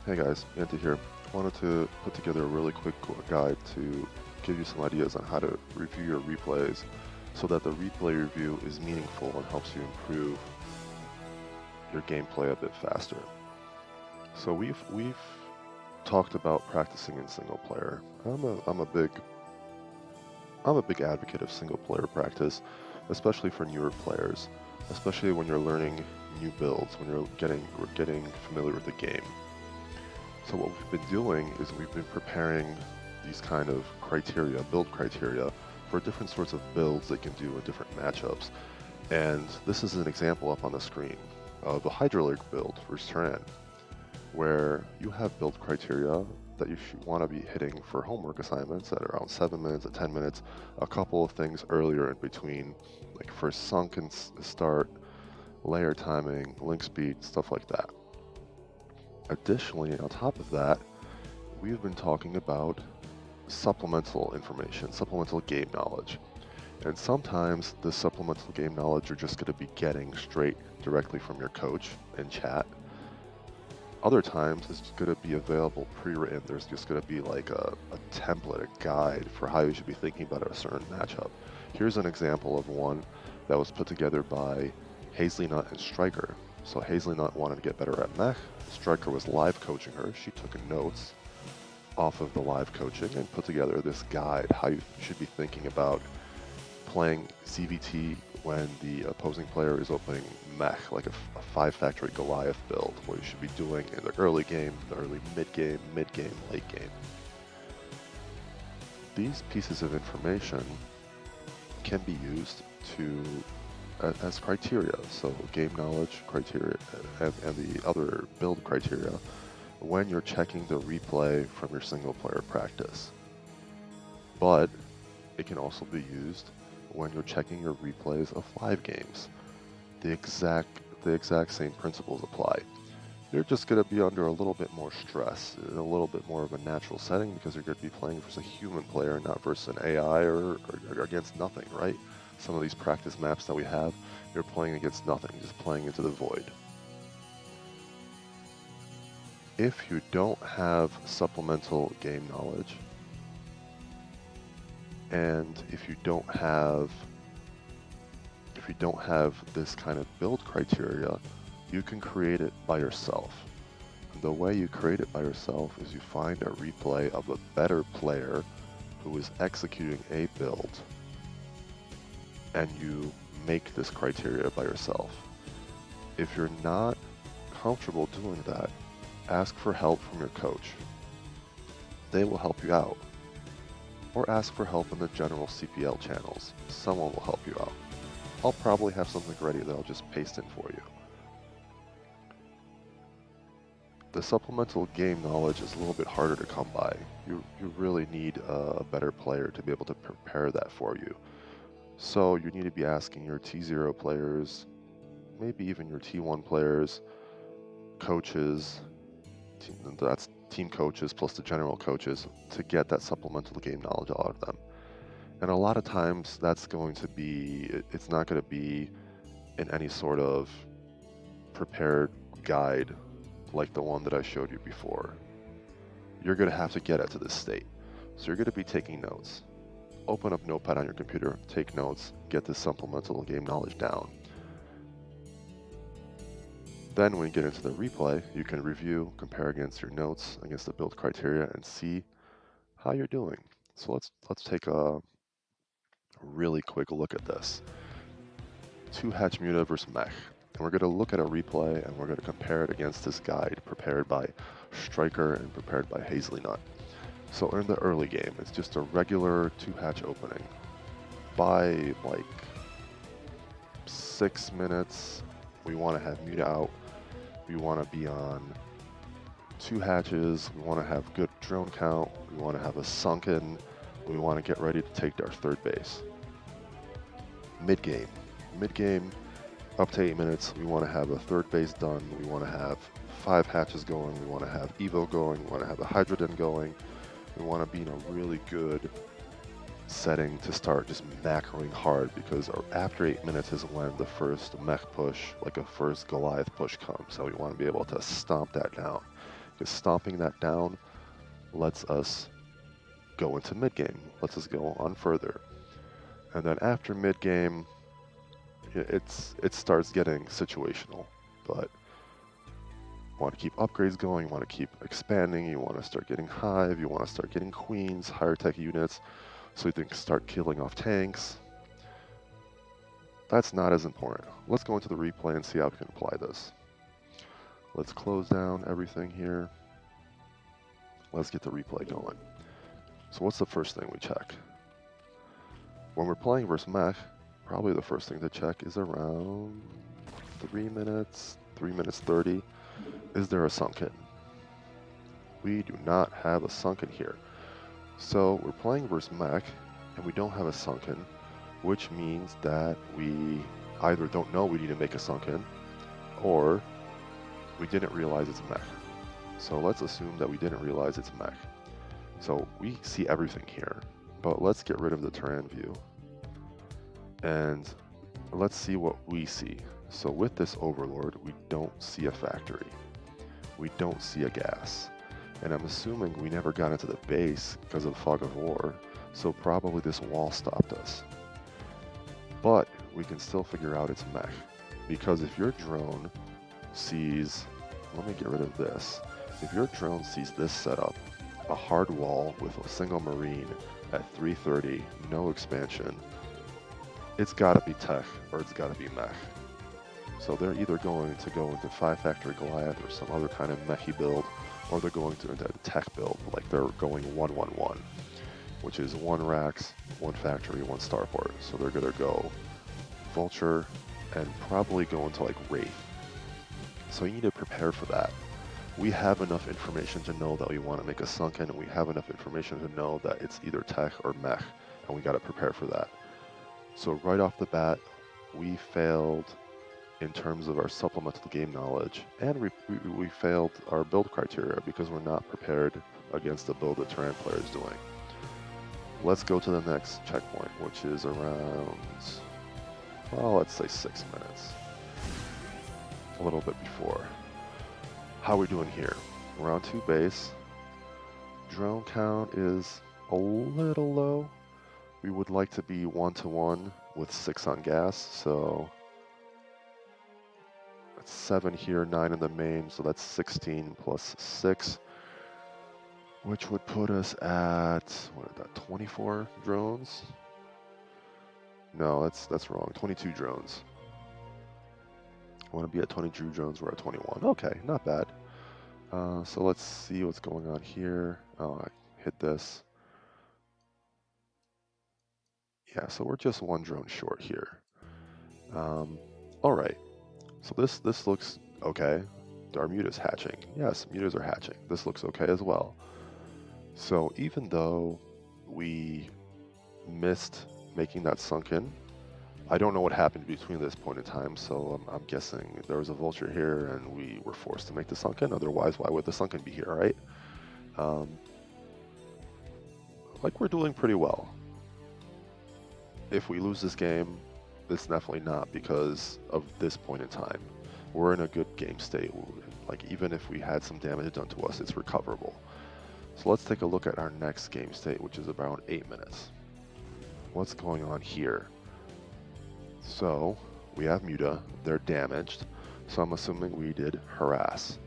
Hey guys, Andy here. Wanted to put together a really quick guide to give you some ideas on how to review your replays so that the replay review is meaningful and helps you improve your gameplay a bit faster. So we've talked about practicing in single player. I'm a big advocate of single player practice, especially for newer players, especially when you're learning new builds, when we're getting familiar with the game. So what we've been doing is we've been preparing these kind of criteria, build criteria, for different sorts of builds they can do in different matchups. And this is an example up on the screen of a Hydralisk build for Turan, where you have build criteria that you want to be hitting for homework assignments at around 7 minutes, at 10 minutes, a couple of things earlier in between, like first sunken start, layer timing, link speed, stuff like that. Additionally, on top of that, we've been talking about supplemental information, supplemental game knowledge. And sometimes the supplemental game knowledge you're just going to be getting straight directly from your coach in chat. Other times it's going to be available pre-written. There's just going to be like a template, a guide for how you should be thinking about a certain matchup. Here's an example of one that was put together by Hazelnut and Striker. So Hazelnut wanted to get better at mech. Striker was live coaching her. She took notes off of the live coaching and put together this guide, how you should be thinking about playing CVT when the opposing player is opening mech, like a 5-factory Goliath build, what you should be doing in the early game, the early mid-game, late game. These pieces of information can be used to as criteria, so game knowledge criteria and the other build criteria when you're checking the replay from your single player practice. But it can also be used when you're checking your replays of live games. The exact same principles apply. You're just going to be under a little bit more stress, a little bit more of a natural setting because you're going to be playing versus a human player, not versus an AI or against nothing, right? Some of these practice maps that we have, you're playing against nothing, just playing into the void. If you don't have supplemental game knowledge, and if you don't have this kind of build criteria, you can create it by yourself. And the way you create it by yourself is you find a replay of a better player who is executing a build, and you make this criteria by yourself. If you're not comfortable doing that, ask for help from your coach. They will help you out. Or ask for help in the general CPL channels. Someone will help you out. I'll probably have something ready that I'll just paste in for you. The supplemental game knowledge is a little bit harder to come by. You really need a better player to be able to prepare that for you. So you need to be asking your T0 players, maybe even your T1 players, coaches, that's team coaches plus the general coaches, to get that supplemental game knowledge out of them. And a lot of times that's going to be, it's not going to be in any sort of prepared guide like the one that I showed you before. You're going to have to get it to this state. So you're going to be taking notes. Open up Notepad on your computer, take notes, get this supplemental game knowledge down. Then when you get into the replay, you can review, compare against your notes, against the build criteria, and see how you're doing. So let's take a really quick look at this. 2-hatch Muta versus Mech. And we're going to look at a replay and we're going to compare it against this guide prepared by Striker and prepared by Hazelnut. So in the early game, it's just a regular 2-hatch opening. By like 6 minutes, we want to have Muta out. We want to be on 2 hatches. We want to have good drone count. We want to have a sunken. We want to get ready to take our third base. Mid-game, up to 8 minutes, we want to have a third base done. We want to have 5 hatches going. We want to have Evo going. We want to have a Hydroden going. We want to be in a really good setting to start just macroing hard, because after 8 minutes is when the first mech push, like a first Goliath push, comes. So we want to be able to stomp that down. because stomping that down lets us go into mid-game, lets us go on further. And then after mid-game, it starts getting situational. But you want to keep upgrades going, you want to keep expanding, you want to start getting Hive, you want to start getting Queens, higher tech units, so you can start killing off tanks. That's not as important. Let's go into the replay and see how we can apply this. Let's close down everything here. Let's get the replay going. So what's the first thing we check? When we're playing versus mech, probably the first thing to check is around 3 minutes, 3 minutes 30. Is there a sunken? We do not have a sunken here. So we're playing versus mech, and we don't have a sunken, which means that we either don't know we need to make a sunken, or we didn't realize it's mech. So let's assume that we didn't realize it's mech. So we see everything here, but let's get rid of the terrain view. And let's see what we see. So with this Overlord, we don't see a factory. We don't see a gas. And I'm assuming we never got into the base because of the fog of war, so probably this wall stopped us. But we can still figure out it's mech, because if your drone sees, let me get rid of this, if your drone sees this setup, a hard wall with a single marine at 330, no expansion, it's gotta be tech or it's gotta be mech. So they're either going to go into 5 Factory Goliath or some other kind of mechy build, or they're going to into a tech build, like they're going 1-1-1, which is 1 Rax, 1 Factory, 1 Starport. So they're gonna go Vulture and probably go into like Wraith. So you need to prepare for that. We have enough information to know that we want to make a sunken, and we have enough information to know that it's either tech or mech, and we got to prepare for that. So right off the bat, we failed in terms of our supplemental game knowledge, and we failed our build criteria because we're not prepared against the build that Terran player is doing. Let's go to the next checkpoint, which is around, well, let's say 6 minutes. A little bit before. How are we doing here? We're on 2 base. Drone count is a little low. We would like to be 1-to-1 with 6 on gas, so that's 7 here, 9 in the main, so that's 16 plus 6, which would put us at, what is that, 24 drones? No, that's wrong, 22 drones. I want to be at 22 drones, we're at 21. Okay, not bad. So let's see what's going on here. Oh, I hit this. Yeah, so we're just 1 drone short here. All right, so this looks okay. Our mutas hatching. Yes, mutas are hatching. This looks okay as well. So even though we missed making that sunken, I don't know what happened between this point in time, so I'm guessing there was a vulture here and we were forced to make the sunken. Otherwise, why would the sunken be here, right? Like we're doing pretty well. If we lose this game, it's definitely not because of this point in time. We're in a good game state. Like even if we had some damage done to us, it's recoverable. So let's take a look at our next game state, which is around 8 minutes. What's going on here? So we have Muta, they're damaged, so I'm assuming we did harass.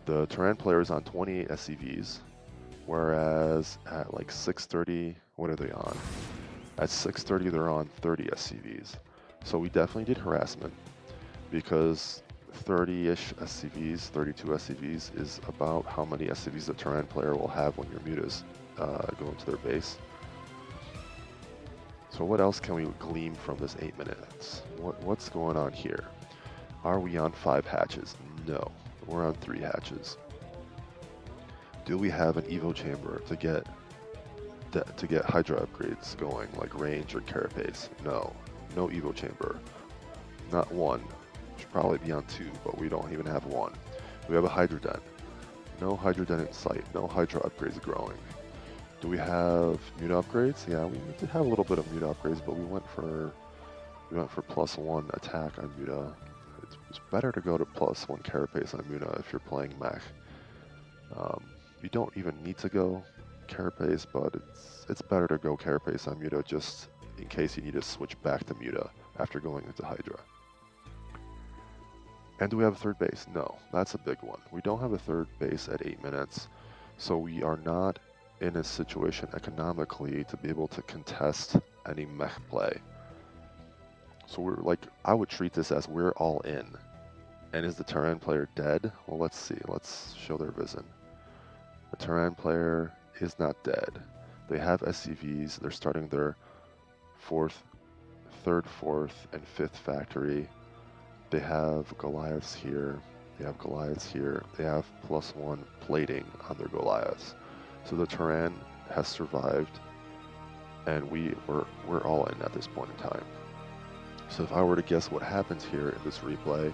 The Terran player is on 28 SCVs, whereas at like 6:30, what are they on? At 6:30 they're on 30 SCVs. So we definitely did harassment, because 30-ish SCVs, 32 SCVs is about how many SCVs the Terran player will have when your mutas go into their base. So what else can we glean from this 8 minutes? What's going on here? Are we on 5 hatches? No, we're on 3 hatches. Do we have an Evo chamber to get Hydra upgrades going, like range or carapace? No, no Evo chamber. Not one. Should probably be on 2, but we don't even have 1. We have a Hydra den. No Hydra den in sight. No Hydra upgrades growing. Do we have Muta upgrades? Yeah, we did have a little bit of Muta upgrades, but we went for +1 attack on Muta. It's better to go to +1 carapace on Muta if you're playing mech. You don't even need to go Carapace, but it's better to go Carapace on Muta just in case you need to switch back to Muta after going into Hydra. And do we have a third base? No, that's a big one. We don't have a third base at 8 minutes, so we are not in a situation economically to be able to contest any mech play. So we're like, I would treat this as we're all in. And is the Terran player dead? Well, let's see. Let's show their vision. The Terran player is not dead. They have SCVs. They're starting their third, fourth, and fifth factory. They have Goliaths here. They have Goliaths here. They have +1 plating on their Goliaths. So the Terran has survived, and we're all in at this point in time. So if I were to guess what happens here in this replay,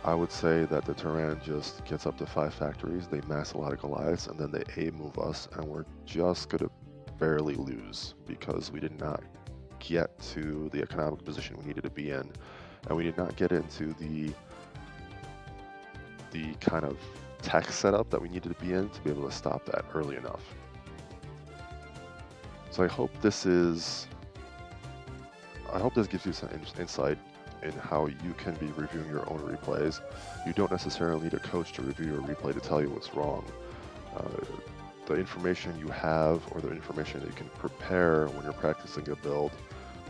I would say that the Terran just gets up to 5 factories, they mass a lot of Goliaths, and then they A-move us, and we're just going to barely lose because we did not get to the economic position we needed to be in, and we did not get into the kind of tech setup that we needed to be in to be able to stop that early enough. So I hope this gives you some insight in how you can be reviewing your own replays. You don't necessarily need a coach to review your replay to tell you what's wrong. The information you have or the information that you can prepare when you're practicing a build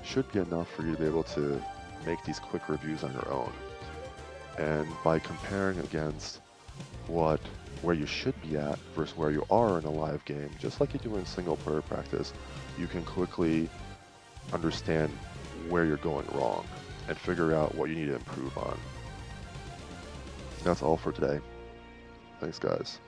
should be enough for you to be able to make these quick reviews on your own. And by comparing against where you should be at versus where you are in a live game, just like you do in single player practice, you can quickly understand where you're going wrong and figure out what you need to improve on. That's all for today. Thanks, guys.